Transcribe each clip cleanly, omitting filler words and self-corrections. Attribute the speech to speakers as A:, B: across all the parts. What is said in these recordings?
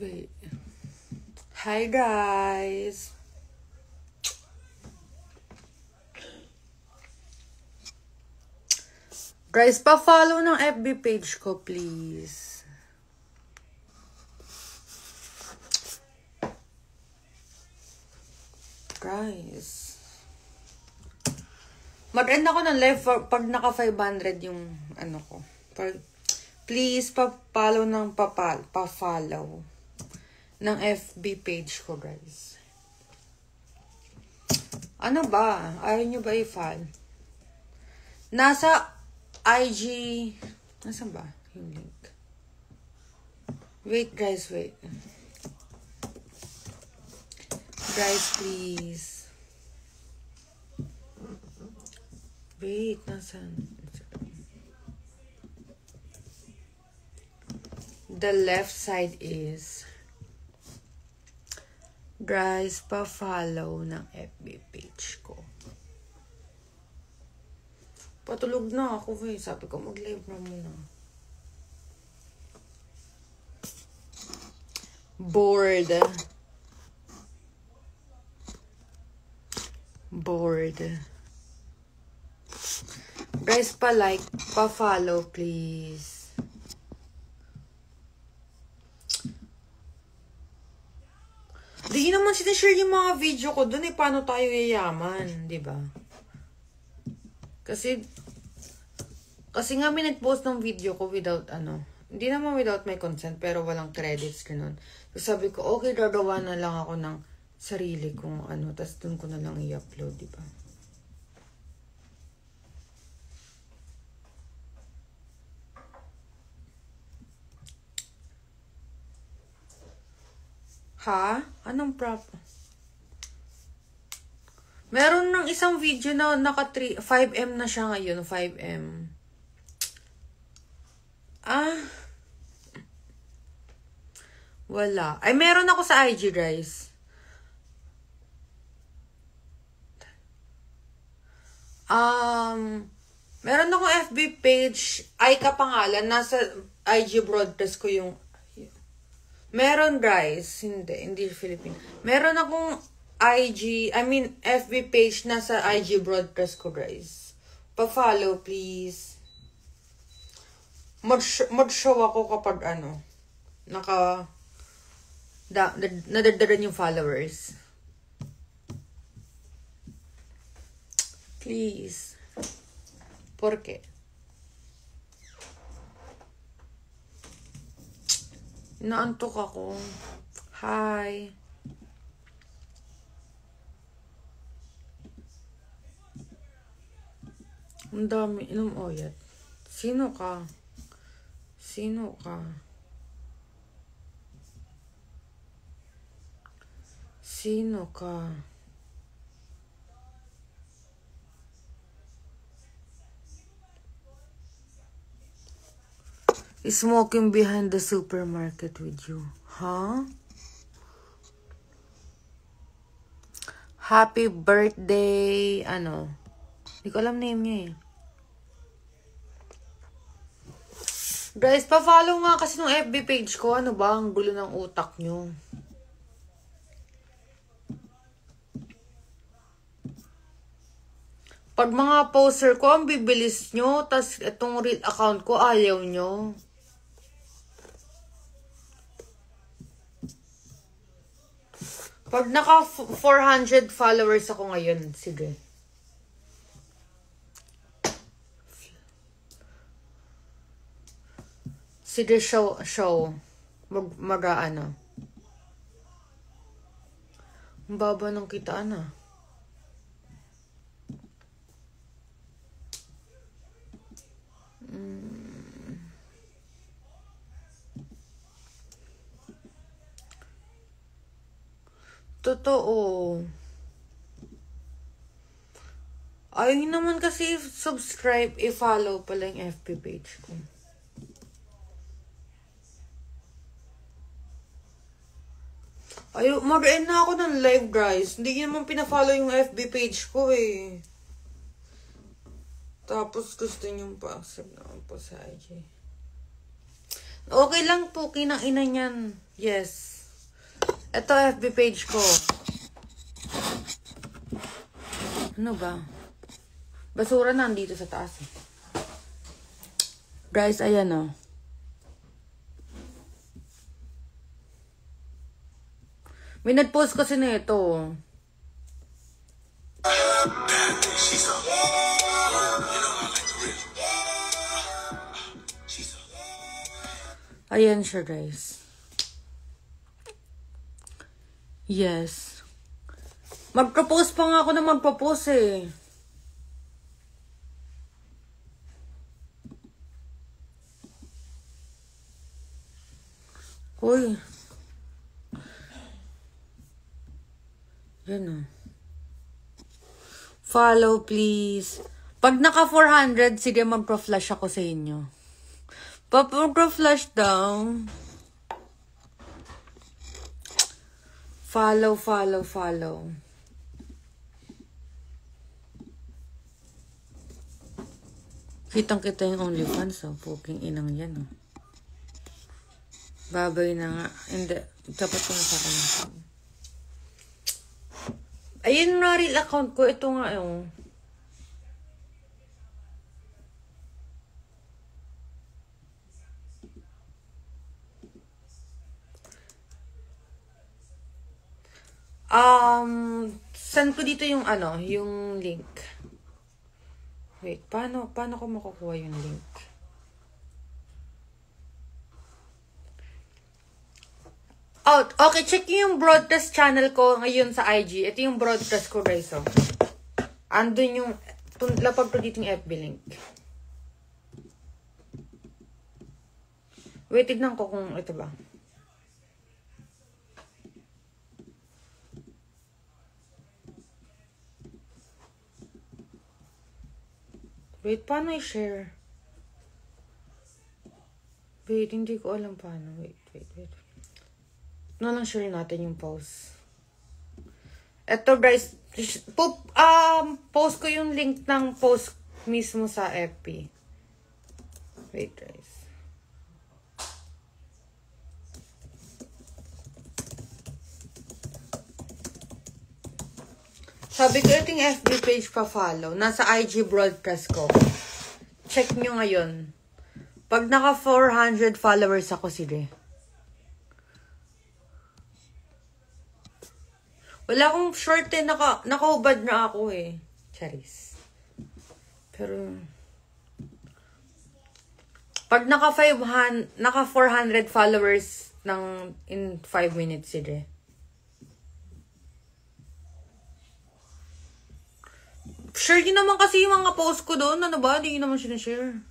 A: Wait. Hi guys. Guys, pa-follow ng FB page ko, please. Guys. Mag-end ako ng live pag naka 500 yung ano ko. Please, pa-follow ng pa-follow ng FB page ko, guys. Ano ba? Ayaw nyo ba i-follow? Nasa IG... Nasaan ba yung link? Wait, guys, wait. Guys, please. Wait, nasaan? The left side is... Guys, pa-follow ng FB page ko. Patulog na ako eh. Sabi ko mag-live na muna. Bored. Guys, pa-like, pa-follow please. Di naman sinishare yung mga video ko dun eh. Paano tayo yayaman, di ba? Kasi nga may nag-post ng video ko without hindi naman without my consent, pero walang credits ganun. So sabi ko, okay, gagawa na lang ako ng sarili kong tas dun ko na lang i-upload, di ba? Ha? Anong prop? Meron ng isang video na naka 5M na siya ngayon, 5M. Wala. Ay, meron ako sa IG, guys. Meron akong FB page, ay kapangalan, nasa IG broadcast ko yung... Meron, guys. Hindi Philippine. Meron akong FB page na sa IG broadcast ko, guys. Pa-follow, please. Mag-show ako kapag nadagdagan yung followers. Please. ¿Por qué? Naantok ako. Hi. Ang dami. Inom oyat. Sino ka? Sino ka? Sino ka? Smoking behind the supermarket with you. Huh? Happy birthday. Hindi ko alam name niya eh. Guys, pa-follow nga kasi ng FB page ko. Ano ba? Ang gulo ng utak nyo. Pag mga poster ko, ang bibilis nyo. Tas itong real account ko, ayaw nyo. Pag naka 400 followers ako ngayon, sige. Sige, show. Mag-ano. Ang baba ng kitaan ah. Totoo. Ay naman kasi subscribe, i-follow pala yung FB page ko. Ay, mag-end na ako ng live, guys. Hindi naman pina-follow yung FB page ko eh. Tapos gusto nyo pa accept naman po sa IG. Okay lang po, kinang-ina niyan. Yes. Ito FB page ko. Ano ba? Basura na andito sa taas eh. Guys, ayan o. May nag-post kasi na ito. Ayan siya, guys. Yes. Mag-propose pa nga ako na mag-propose eh. Uy. Yan o. Follow, please. Pag naka 400, sige mag-pro-flash ako sa inyo. Mag-pro-flash daw. Follow, follow, follow. Kitang-kita yung OnlyFans, oh. Puking inang yan, oh. Babay na nga. Hindi. Dapat ko na sa akin. Ayun na real account ko. Ito nga, oh. Send ko dito yung ano, yung link. Wait, paano ko makukuha yung link? Oh, okay, check yung broadcast channel ko ngayon sa IG. Ito yung broadcast ko, guys, oh. Andun yung, lapag ko dito yung FB link. Wait, tignan ko kung ito ba. Wait, paano i-share? Wait, hindi ko alam paano. Wait. Na lang share natin yung post. Eto, guys. Post ko yung link ng post mismo sa FB. Wait, guys. Sabi ko, ito yung FB page pa-follow. Nasa IG broadcast ko. Check nyo ngayon. Pag naka 400 followers ako, sige. Wala akong short eh. Nakaubad na ako eh. Charis. Pero, pag naka 400 followers in 5 minutes, sige. Share din naman kasi yung mga post ko doon. Ano ba? Hindi naman sinashare.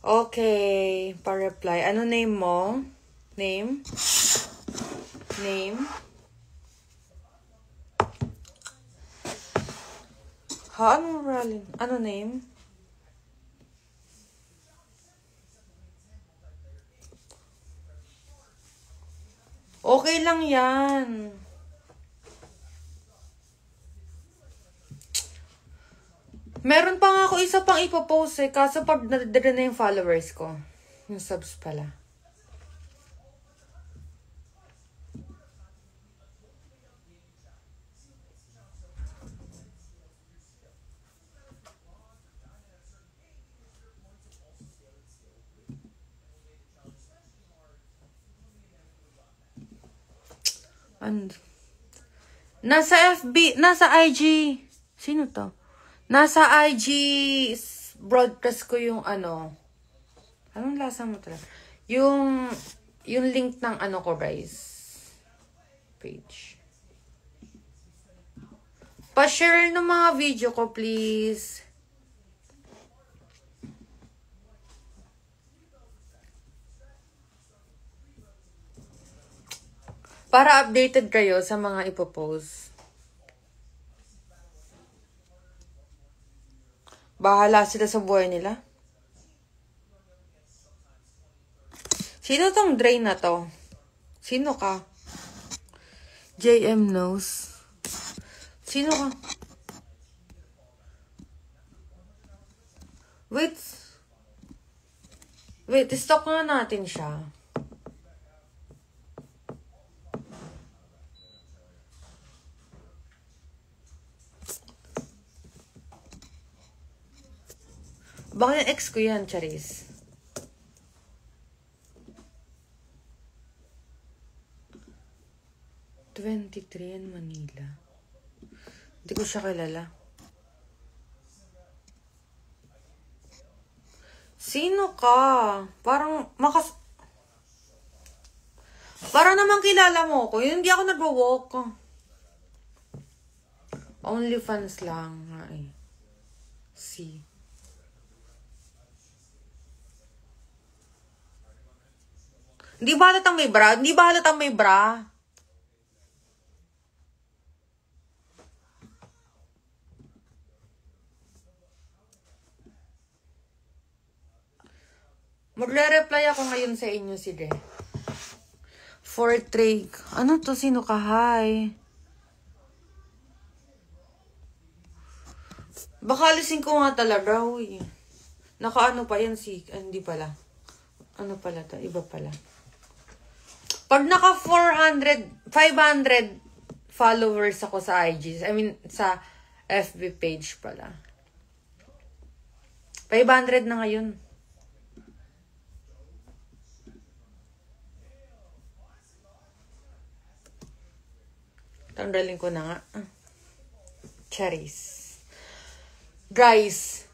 A: Okay. Pa-reply. Ano name mo? Name? Ha? Anong rally? Ano name? Okay lang yan. Meron pa nga ako isa pang ipopost eh. Kaso pag nadadala na yung followers ko. Yung subs pala. Nasa FB, nasa IG. Sino to? Nasa IG broadcast ko yung ano. Anong lasa mo talaga? Yung link ng ano ko, guys. Page. Pa-share ng mga video ko, please. Para updated kayo sa mga ipopost. Bahala sila sa buhay nila. Sino tong drain na to? Sino ka? JM knows. Sino ka? Wait. Wait, stop nga natin siya. Baka yung ex ko yan, Charis. '23 in Manila. Hindi ko siya kilala. Sino ka? Parang Parang naman kilala mo ko. Hindi ako nag-walk. Only fans lang. Ay. See. Hindi ba halatang may bra? Hindi ba halatang may bra? Magre-reply ako ngayon sa inyo, sige. For trade. Ano to? Sino ka? Hi. Baka alisin ko nga talaga, huy. Naka-ano pa yan si... hindi pala. Ano pala to? Iba pala. Pag naka 500 followers ako sa IG, I mean, sa FB page pala. 500 na ngayon. Tanggalin ko na nga. Charis. Guys,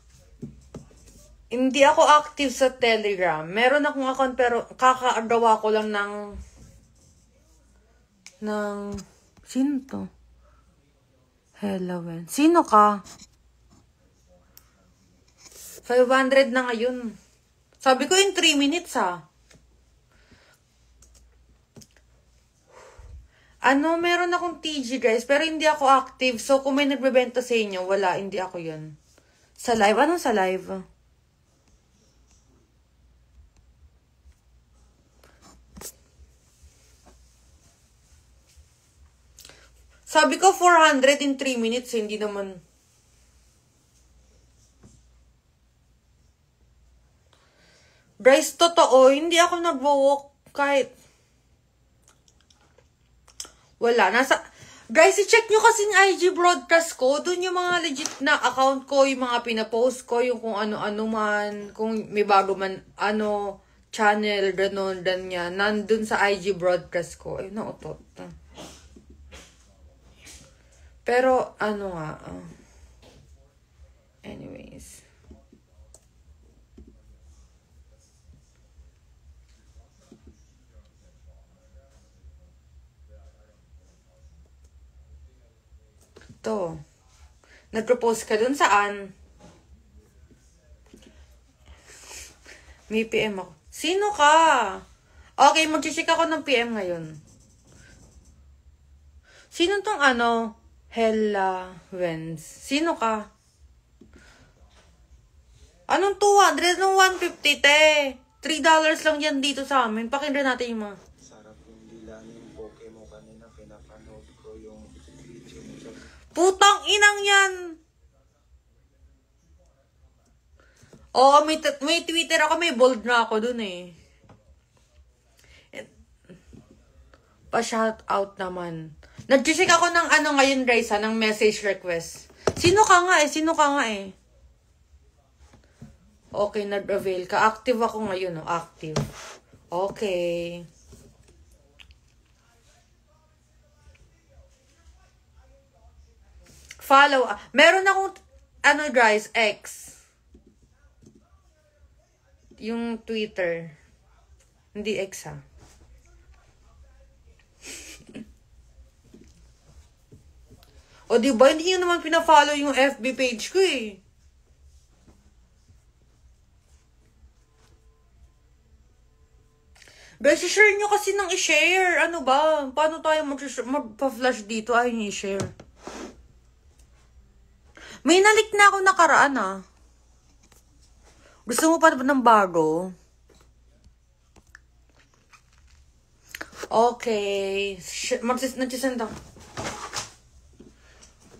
A: hindi ako active sa Telegram. Meron akong account pero kakagawa ko lang ng sino to? Hello, sino ka? 500 na ngayon. Sabi ko in 3 minutes meron akong TG guys, pero hindi ako active. So, kung may nagbebenta sa inyo, wala, hindi ako yun. Sa live? Anong sa live? Sabi ko 400 in 3 minutes, hindi naman. Guys, totoo, hindi ako nag-walk kahit wala. Guys, i-check nyo kasi yung IG broadcast ko. Doon yung mga legit na account ko, yung mga pinapost ko, yung kung ano-ano man, kung may bago man, channel, ganon, ganyan. Nandun sa IG broadcast ko. Ay, nautot. Pero, anyways. To. Nag-propose ka dun saan? May PM ako. Sino ka? Okay, mag-check ako ng PM ngayon. Sino tong Hella Wens? Sino ka? Anong 200? Anong 150, te? $3 lang yan dito sa amin. Pakinggan natin yung mga...
B: Sarap yung dila yung poke mo kanina. Pinapanood ko yung video mo dyan.
A: Putang inang yan! Oo, may Twitter ako. May bold na ako dun eh. Pa-shout out naman. Nag-check ako ng ngayon guys ng message request. Sino ka nga eh? Okay, nag-avail ka. Active ako ngayon, active. Okay. Follow. Meron akong, guys, X. Yung Twitter. Hindi X, O diba, hindi nyo naman pina-follow yung FB page ko eh. Guys, share nyo kasi nang i-share. Ano ba? Paano tayo magpa-flash dito? Ayaw nyo i-share. May nalik na ako nakaraan ah. Gusto mo pa ng bago? Okay. Nagsisend ako.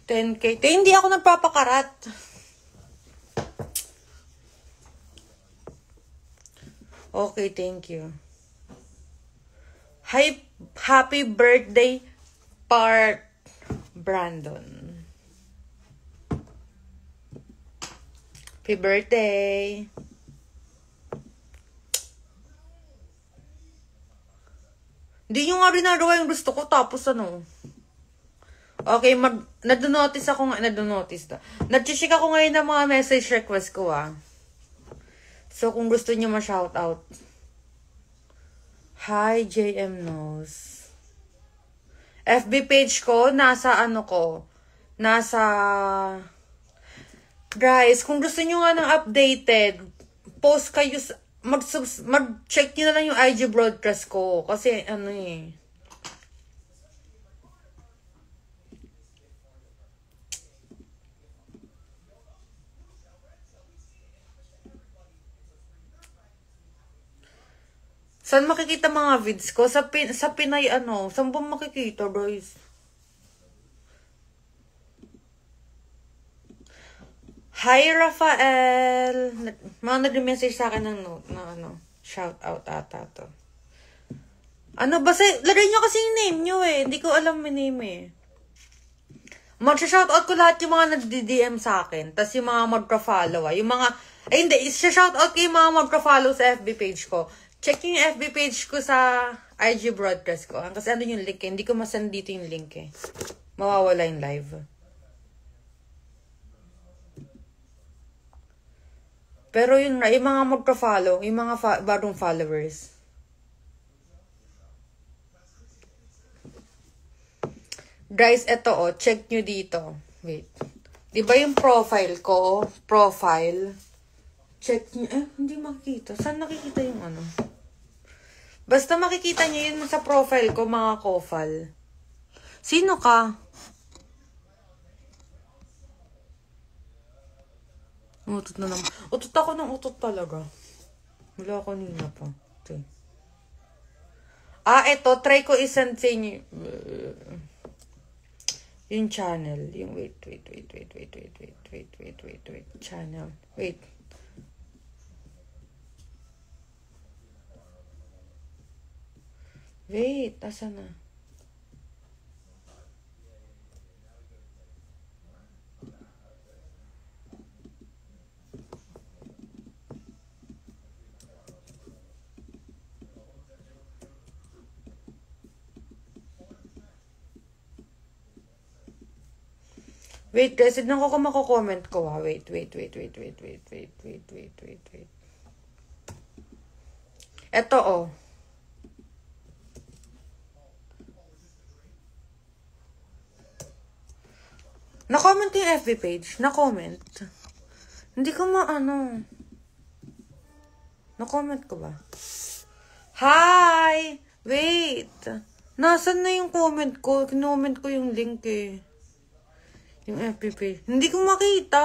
A: 10K. Hindi ako nagpapakarat. Okay, thank you. Happy birthday, Brandon. Happy birthday. Hindi nyo nga ginagawa yung gusto ko, tapos ano. Okay, nag-notice ako nag-check ako ngayon ng mga message request ko ah. So, kung gusto nyo ma-shoutout. Hi, JM Knows. FB page ko, nasa ano ko. Guys, kung gusto nyo nga ng updated, post kayo, mag-check nyo na lang yung IG broadcast ko. Kasi, ano eh. Saan makikita mga vids ko? Sa Pinay ano? Saan ba makikita, guys? Hi, Rafael! Mga nag-message sa akin ng note na ano, shout out ata to. Ano ba? Lagay nyo kasi yung name nyo eh. Hindi ko alam yung name eh. Mag-shoutout ko lahat yung mga nag-DM sa akin. Tapos yung mga magka-follow ah. Yung mga, hindi, shoutout ko yung mga magka-follow sa FB page ko. Check yung FB page ko sa IG broadcast ko. Kasi ano yung link eh. Hindi ko masend dito yung link eh. Mawawala yung live. Pero yung mga magka-follow, yung mga bagong followers. Guys, eto oh. Check nyo dito. Wait. Diba yung profile ko? Profile. Check nyo. Hindi makikita. Saan nakikita yung ano? Basta makikita nyo yun sa profile ko, mga kofal. Sino ka? Utot na naman. Utot ako ng utot talaga. Wala kanina pa. Okay. Eto. Try ko isend sa inyo. Yung channel. Yung wait. Channel. Wait. Wait, asa na? Wait, guys, tignan ko kung mako-comment ko ha. Wait. Eto oh. Na-comment yung FB page. Na-comment. Hindi ko maano. Na-comment ko ba? Hi! Wait! Nasaan na yung comment ko? Kinoment ko yung link eh. Yung FB page. Hindi ko makita.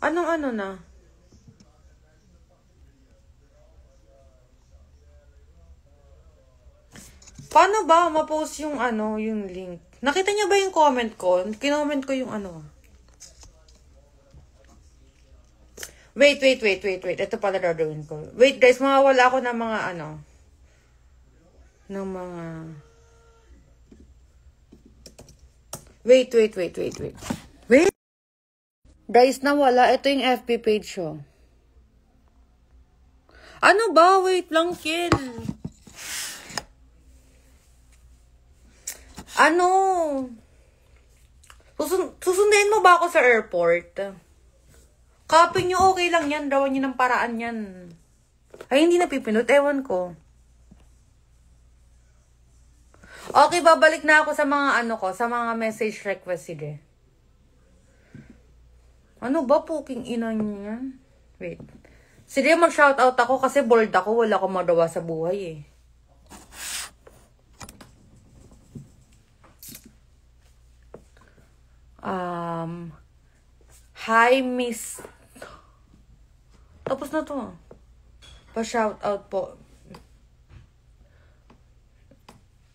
A: Anong ano na? Paano ba ma-post yung ano, yung link? Nakita niyo ba yung comment ko? Kinoment ko yung ano. Wait. Ito pala gagawin ko. Wait guys, mawawala ako ng mga ano. Ng mga... Wait. Guys, nawala. Ito yung FB page ko. Ano ba? Wait lang, kill. Ano? Susundin mo ba ako sa airport? Copy nyo, okay lang yan. Gawan nyo ng paraan yan. Ay, hindi napipindot. Ewan ko. Okay, babalik na ako sa mga ano ko, sa mga message request. Sige. Ano ba, puking ina niya? Wait. Sige, mag-shoutout ako kasi bored ako. Wala akong magawa sa buhay eh. Hi, Miss. Tapos na to. Pa-shoutout po.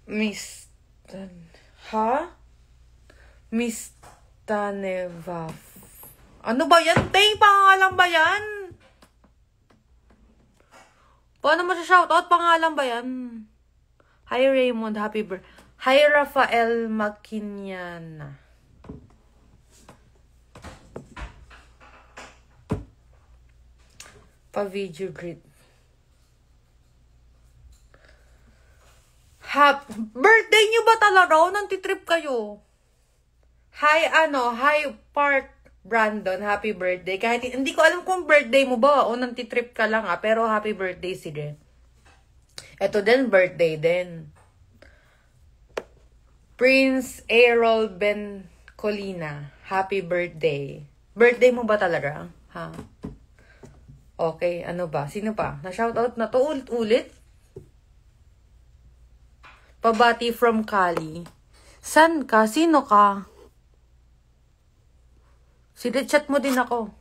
A: Miss. Ha? Miss Taneva. Ano ba yan? Tay, pangalan ba yan? Paano mo siya shoutout? Pangalan ba yan? Hi, Raymond. Happy birthday. Hi, Rafael Maquiniana. Pa-video greet. Birthday nyo ba talaga? O nantitrip kayo? Hi, hi, Park Brandon. Happy birthday. Kahit hindi ko alam kung birthday mo ba o nantitrip ka lang pero happy birthday, sige. Ito din, birthday din. Prince Errol Ben Colina. Happy birthday. Birthday mo ba talaga? Ha? Okay, ano ba? Sino pa? Na-shoutout na to ulit? Pabati from Cali. San ka? Sino ka? Chat mo din ako.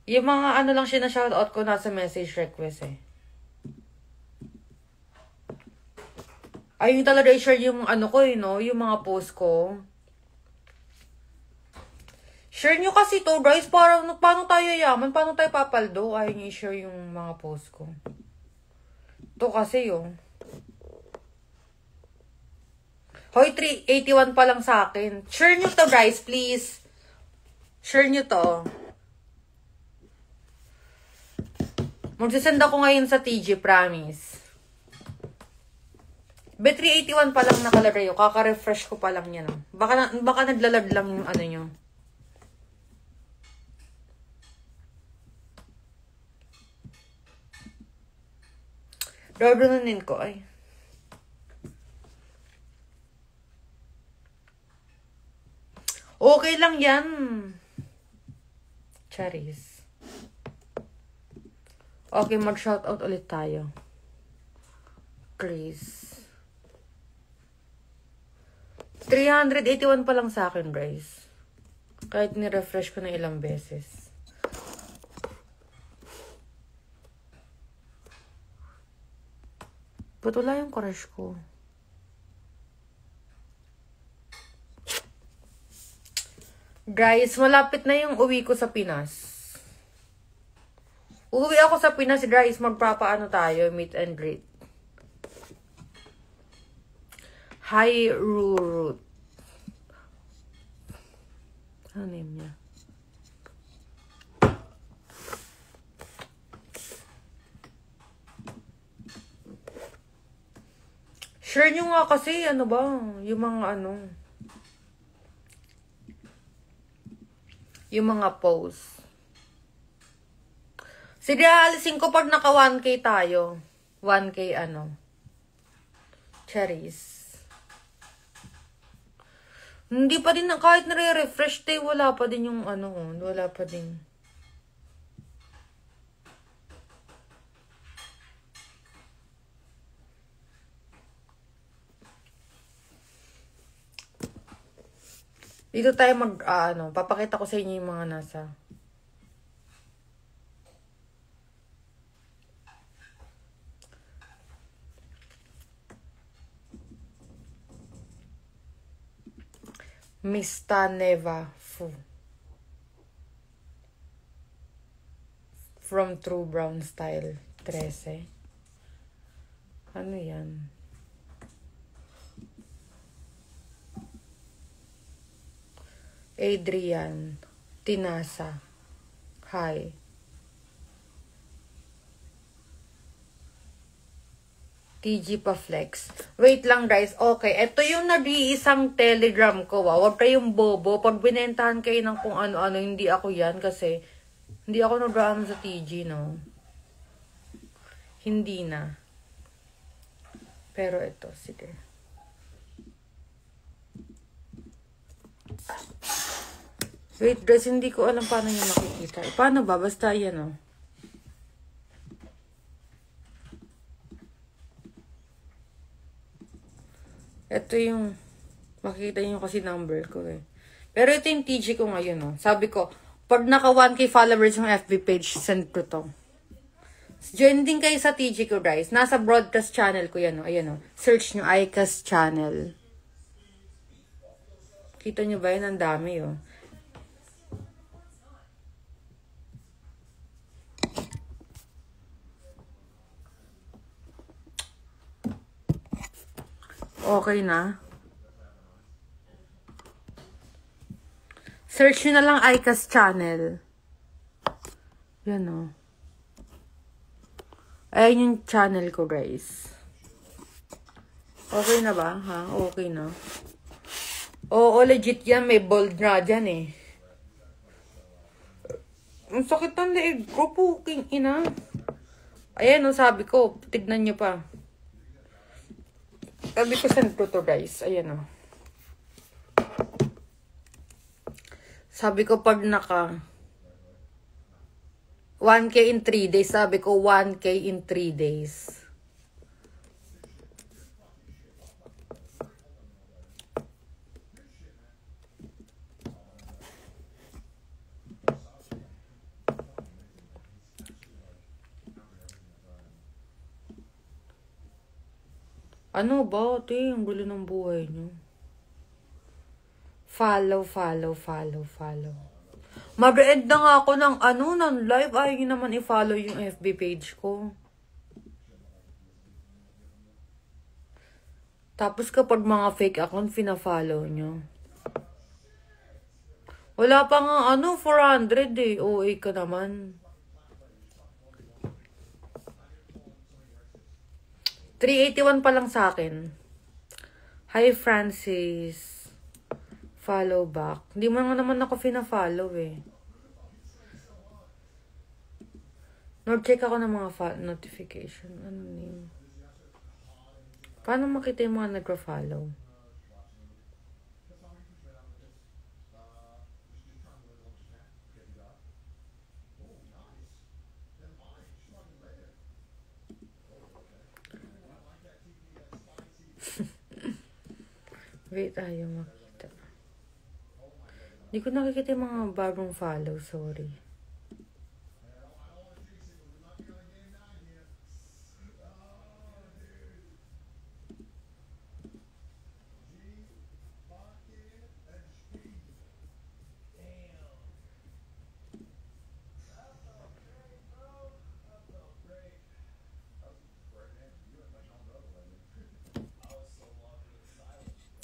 A: Yung mga ano lang siya na shoutout ko nasa message request eh. Ayun talaga i-share yung ano ko eh, no? Yung mga post ko. Share nyo kasi to, guys. Paano tayo yaman? Paano tayo papaldo? Ayaw nyo i-share yung mga post ko. Ito kasi yung... Hoy, 381 pa lang sa akin. Share nyo to, guys, please. Share nyo to. Magsisend ako ngayon sa TG, promise. B381 pa lang nakalagay yun. Kaka-refresh ko pa lang yan. Baka naglalag lang yung ano nyo. Dardanunin ko, ay. Okay lang yan. Charis. Okay, mag-shoutout ulit tayo. Chris. 381 pa lang sa akin, guys. Kahit ni-refresh ko na ilang beses. Ba't wala yung crush ko? Guys, malapit na yung uwi ko sa Pinas. Uwi ako sa Pinas, guys. Magpapaano tayo, meet and greet. Hi, Rurut. Ano name niya? Share nyo nga kasi, ano ba? Yung mga ano. Yung mga posts. Sige, alisin ko pag naka 1K tayo. 1K ano. Cherries. Hindi pa din, kahit nare-refresh tayo, wala pa din yung ano, wala pa din. Dito tayo papakita ko sa inyo yung mga nasa. Mista Neva Fu. From True Brown Style 13. Ano yan? Adrian Tinasa. Hi. TG pa flex. Wait lang, guys. Okay, ito yung nag-iisang Telegram ko. Huwag kayong bobo. Pag binentahan kayo ng kung ano-ano, hindi ako yan kasi hindi ako nag-ano sa TG, no? Hindi na. Pero ito, sige. Wait, guys, hindi ko alam paano yung makikita. Paano ba? Basta yan, oh. Ito yung, makikita nyo kasi number ko, eh. Pero ito yung TG ko ngayon, oh. Sabi ko, pag naka 1K followers yung FB page, send ko to. Join din kayo sa TG ko, guys. Nasa broadcast channel ko yan, oh. Ayan, oh. Search nyo, iCast channel. Kita nyo ba yun? Ang dami, oh. Okay na. Search nyo na lang iCast channel. Yan, o. Ayan yung channel ko, guys. Okay na ba? Ha? Okay na. Oo, legit yan. May bold na dyan, eh. Ang sakit ng leeg ko, puking ina. Ayan, o, sabi ko. Tignan nyo pa. Sabi ko, send ko to, guys. Ayan, o. Sabi ko, pag naka 1K in 3 days. Sabi ko, 1K in 3 days. Ano ba, ate? Ang gulo ng buhay nyo. Follow. Mag-end na nga ako ng live. Ayaw nyo naman i-follow yung FB page ko. Tapos kapag mga fake account, fina-follow nyo. Wala pa nga 400 eh. OA ka naman. 381 pa lang sa akin. Hi, Francis. Follow back. Hindi mo nga naman ako fina-follow eh. Check ako ng mga notification. Ano yun? Paano makita yung mga nagpa-follow? Wait, ayaw makita. Hindi ko nakikita yung mga bagong follow. Sorry.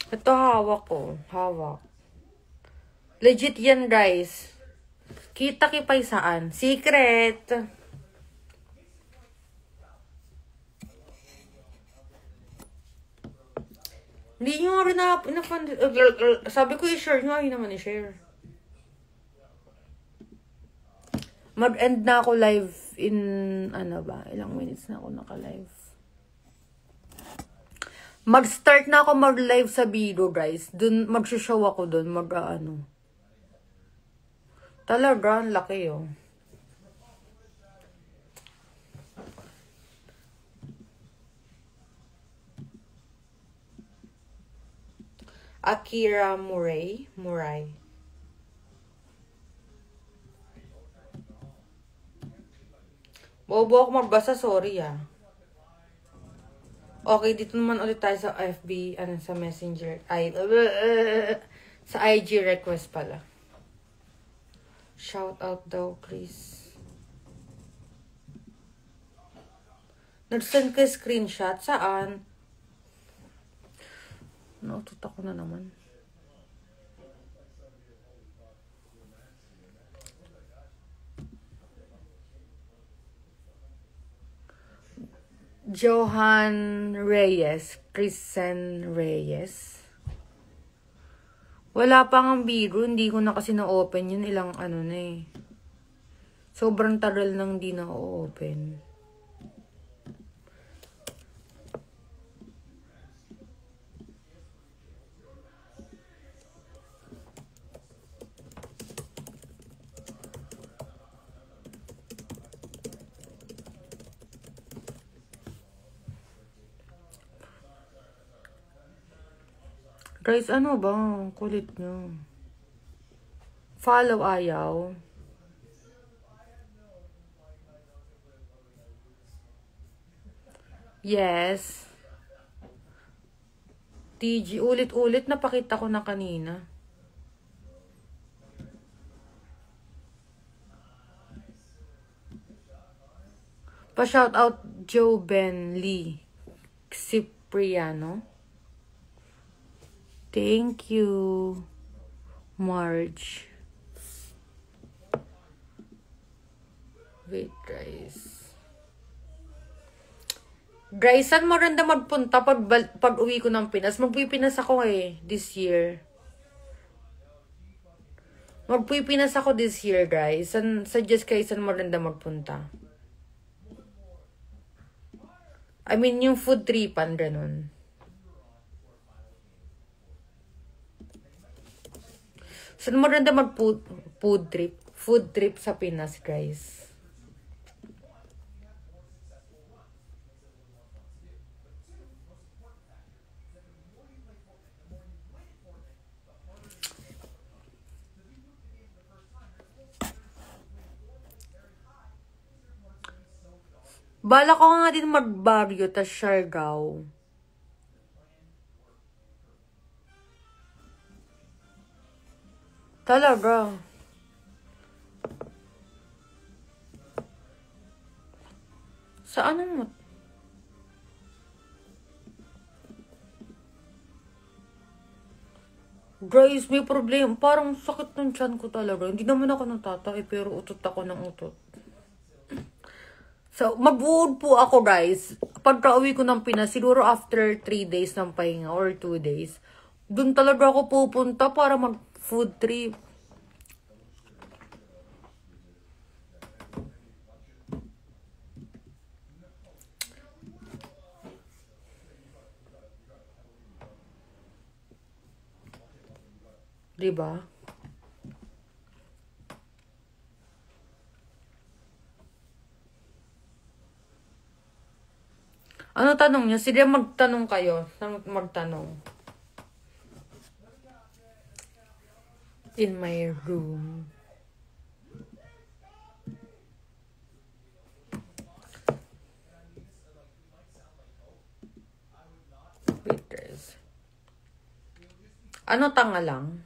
A: Ito hawak ko. Hawak. Legit yan, guys. Kita kipay saan? Secret. Hindi nyo rin sabi ko i-share nyo. Ayaw naman i-share. Mag-end na ako live in, ilang minutes na ako naka-live. Mag-start na ako mag-live sa Bigo, guys. Dun, mag-show ako dun, Talaga, ang laki, oh. Akira Murai. Bobo ako magbasa, sorry, ah. Okay, dito naman ulit tayo sa FB, sa Messenger. Sa IG request pala. Shout out daw, Chris. Nag-send ka screenshot? Saan? Nautot ako na naman. Johan Reyes. Kristen Reyes. Wala pa nga Bigo. Hindi ko na kasi na-open yun. Ilang na eh. Sobrang tagal nang di na-open. Guys, ano ba? Kulit nyo. Follow ayaw. Yes. TG, ulit-ulit napakita ko na kanina. Pa-shoutout Joe Ben Lee Cipriano. Thank you, Marge. Wait, guys. Guys, saan maganda magpunta pag uwi ko ng Pinas? Magpipinas ako this year. Magpipinas ako this year, guys. Suggest kayo saan maganda magpunta. I mean, yung food tripan, ganun. Saan maganda food trip sa Pinas, guys. Bala ko nga din mag-Baguio tas Siargao. Talaga. Saan mo? Guys, may problema. Parang sakit ng tiyan ko talaga. Hindi naman ako natatay, pero utot ako ng utot. So, mag-uod po ako, guys. Pagka-uwi ko ng Pinas, siguro after 3 days ng pahinga or 2 days, dun talaga ako pupunta para mag-food trip. Diba? Ano tanong niyo? Sige, magtanong kayo. Magtanong. In my room. Wait, guys. Ano tanga lang?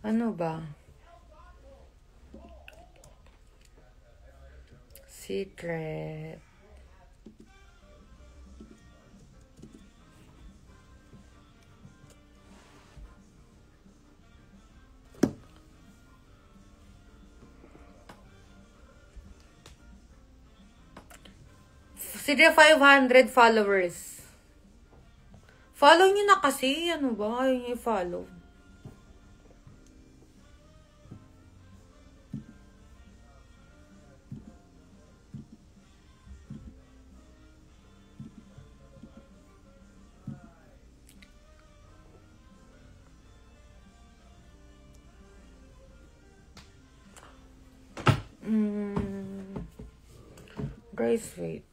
A: Ano ba? Secret. Sige, 500 followers. Follow nyo na kasi. Ano ba? Ayaw nyo i-follow. Guys, wait.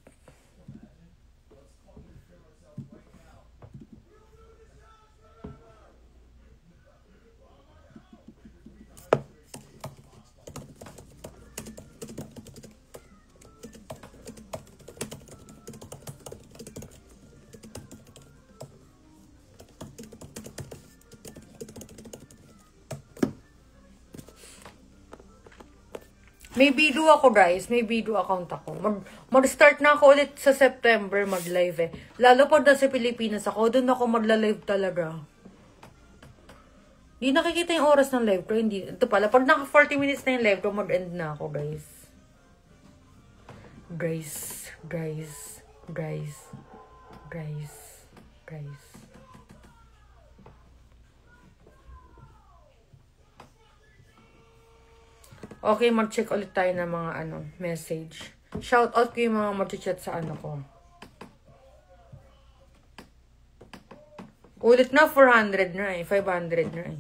A: May video ako, guys. May video account ako. Mag-start na ako ulit sa September mag-live Lalo pag nasa Pilipinas ako, doon ako magla-live talaga. Hindi nakikita yung oras ng live ko. Hindi. Ito pala, pag naka 40 minutes na yung live ko, mag-end na ako, guys. Guys. Okay, mag-check ulit tayo ng mga message. Shoutout ko yung mga mag-chat sa ko. Ulit na, 400 na 500 na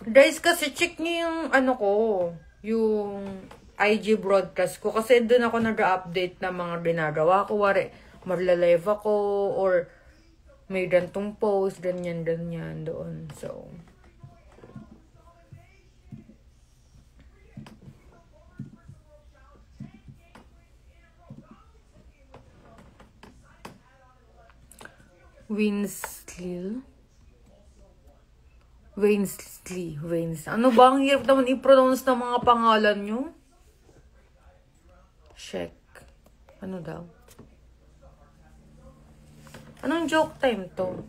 A: Guys, kasi check niyo yung yung IG broadcast ko. Kasi doon ako nag-update ng mga ginagawa ko. Wari, magla-live ako, or may gantong post, ganyan doon. So, Winsley. Ano ba? Ang hirap naman i-pronounce ng mga pangalan nyo. Check. Ano daw? Anong joke time to?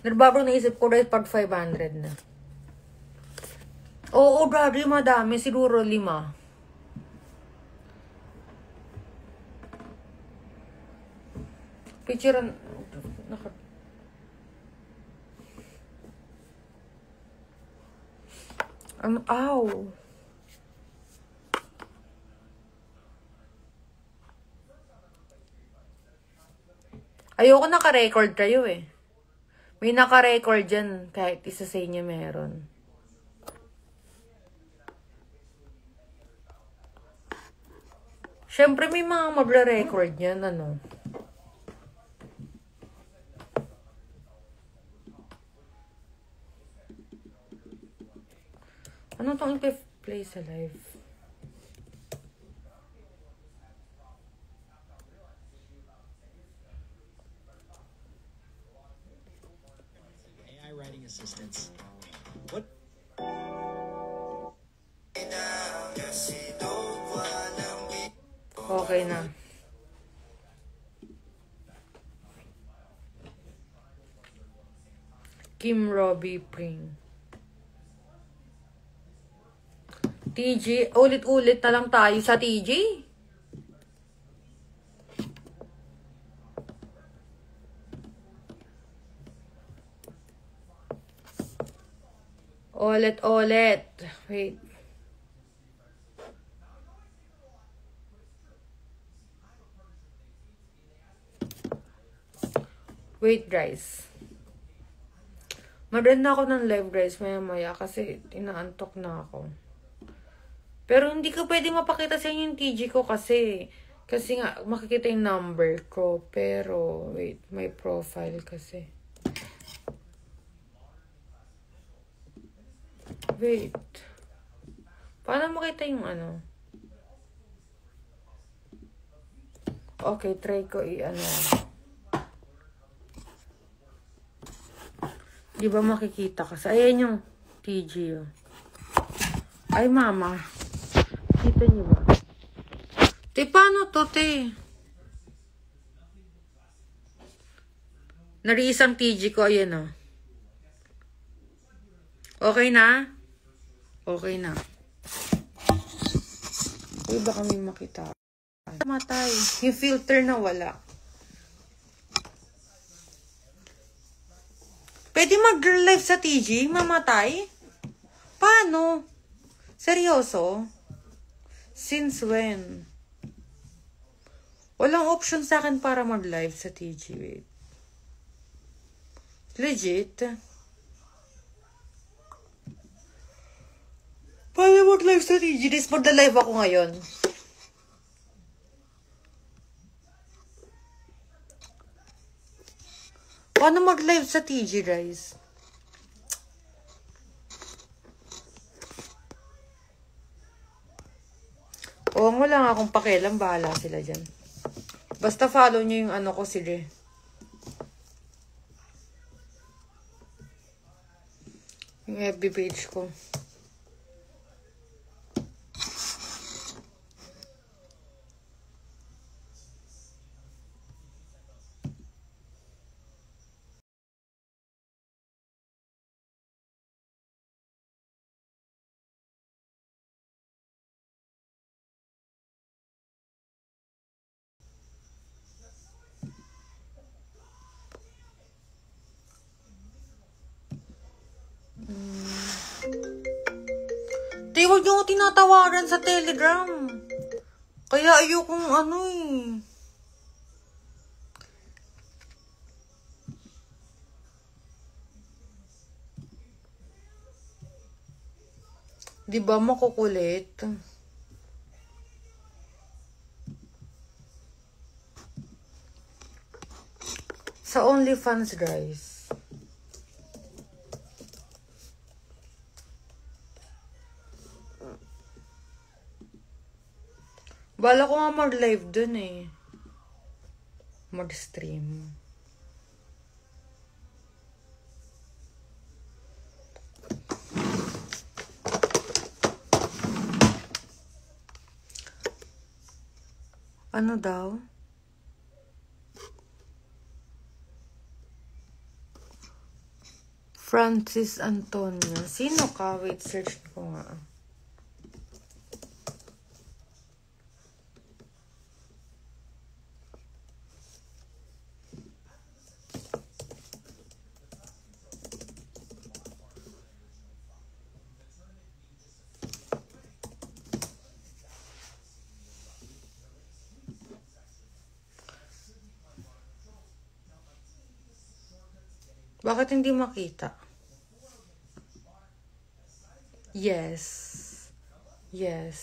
A: Nagbago naisip ko rin pag 500 na. Oo, daddy, madami. Siguro 5. Picture ow. Ayoko naka-record kayo eh. May naka-record dyan, kahit isa sa inyo meron. Siyempre may mga magre-record yan, Ano tong i-play sa live?
C: AI writing assistants. What?
A: Okay na. Kim Robbie Pring. TJ, ulit-ulit na lang tayo sa TJ. Ulit. Wait. Wait, guys. Mag-end na ako ng live, guys, maya-maya kasi inaantok na ako. Pero hindi ko pwede mapakita sa inyo yung TG ko kasi nga makikita yung number ko. Pero wait, may profile kasi. Wait. Paano makita yung Okay, try ko Di ba makikita kasi? Ayan yung TG. Ay, mama. Kita niyo ba? Te, paano to, te? Nariisang TG ko, ayan o. Okay na? Okay na. Uy, baka may makita. Matay. Yung filter na wala. Pwede mag-live sa TG? Mamatay? Paano? Seryoso? Since when? Walang option sa akin para mag-live sa TG. Wait. Legit? Paano mag-live sa TG? Mag-live ako ngayon. Paano mag-live sa TG, guys? Wala nga akong pakialam. Bahala sila dyan. Basta follow nyo yung ko, sige. Yung FB page ko. huwag niyo ako tinatawaran sa Telegram. Kaya ayokong ano eh. Di ba makukulit? Sa OnlyFans, guys. Bala ko nga mag-live dun eh. Mag-stream. Ano daw? Francis Antonio. Sino ka? Wait, search ko nga. Bakit hindi makita? Yes. Yes.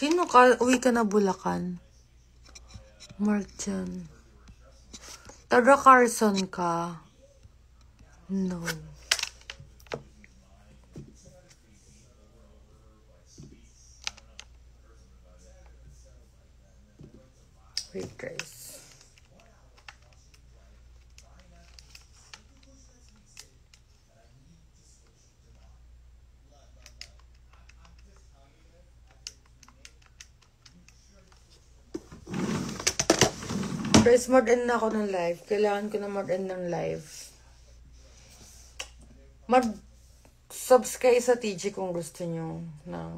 A: Sino ka? Uwi ka na Bulacan. Martian. Taga Carson ka? No. Wait, guys. Guys, mag-end na ako ng live. Kailangan ko na mag-end ng live. Mag-subscribe sa TG kung gusto nyo ng